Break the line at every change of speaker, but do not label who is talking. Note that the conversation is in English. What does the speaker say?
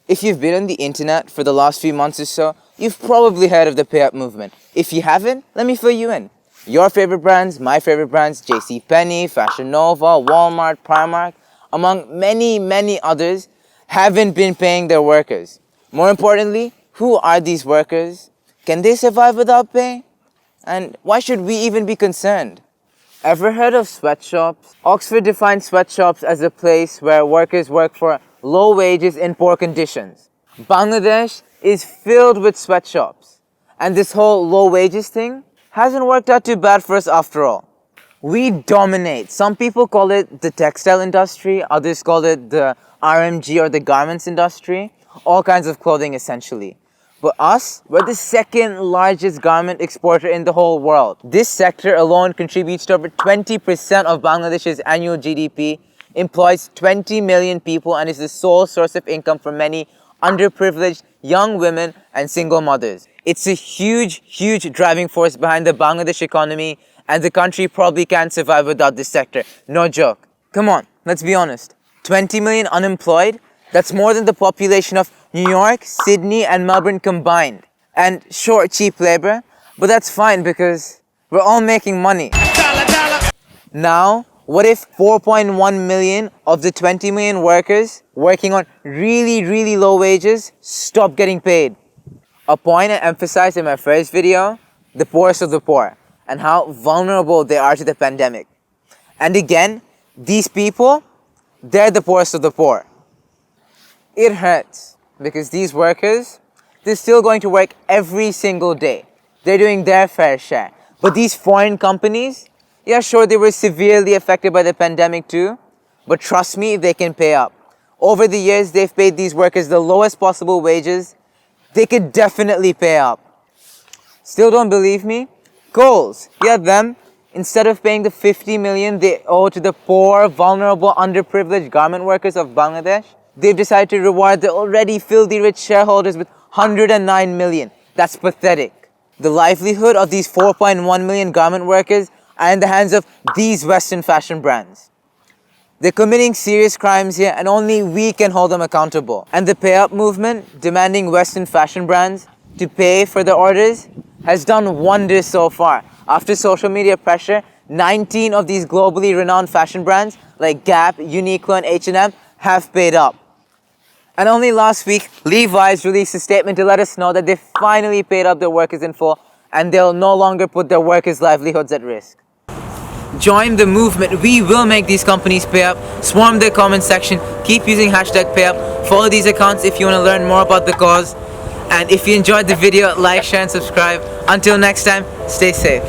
If you've been on the internet for the last few months or so, you've probably heard of the PAYUP movement. If you haven't, let me fill you in. Your favorite brands, my favorite brands, JCPenney, Fashion Nova, Walmart, Primark, among many, many others, haven't been paying their workers. More importantly, who are these workers? Can they survive without pay? And why should we even be concerned? Ever heard of sweatshops? Oxford defines sweatshops as a place where workers work for low wages in poor conditions. Bangladesh is filled with sweatshops. And this whole low wages thing hasn't worked out too bad for us after all. We dominate. Some people call it the textile industry, others call it the RMG or the garments industry, all kinds of clothing essentially. But us, we're the second largest garment exporter in the whole world. This sector alone contributes to over 20% of Bangladesh's annual GDP, employs 20 million people, and is the sole source of income for many underprivileged young women and single mothers. It's a huge, huge driving force behind the Bangladesh economy, and the country probably can't survive without this sector. No joke. Come on, let's be honest. 20 million unemployed? That's more than the population of New York, Sydney, and Melbourne combined. And sure, cheap labor, but that's fine because we're all making money. Now, what if 4.1 million of the 20 million workers working on really, really low wages stop getting paid? A point I emphasized in my first video, the poorest of the poor, and how vulnerable they are to the pandemic. And again, these people, they're the poorest of the poor. It hurts because these workers, they're still going to work every single day. They're doing their fair share. But these foreign companies, yeah, sure, they were severely affected by the pandemic too, but trust me, they can pay up. Over the years, they've paid these workers the lowest possible wages. They could definitely pay up. Still don't believe me? Goals. Yeah, them. Instead of paying the 50 million they owe to the poor, vulnerable, underprivileged garment workers of Bangladesh, they've decided to reward the already filthy rich shareholders with 109 million. That's pathetic. The livelihood of these 4.1 million garment workers are in the hands of these Western fashion brands. They're committing serious crimes here, and only we can hold them accountable. And the PAYUP movement, demanding Western fashion brands to pay for their orders, has done wonders so far. After social media pressure, 19 of these globally renowned fashion brands like Gap, Uniqlo, and H&M have paid up. And only last week, Levi's released a statement to let us know that they finally paid up their workers in full, and they'll no longer put their workers' livelihoods at risk. Join the movement. We will make these companies pay up. Swarm the comment section. Keep using #PayUp. Follow these accounts if you want to learn more about the cause. And if you enjoyed the video, like, share, and subscribe. Until next time, stay safe.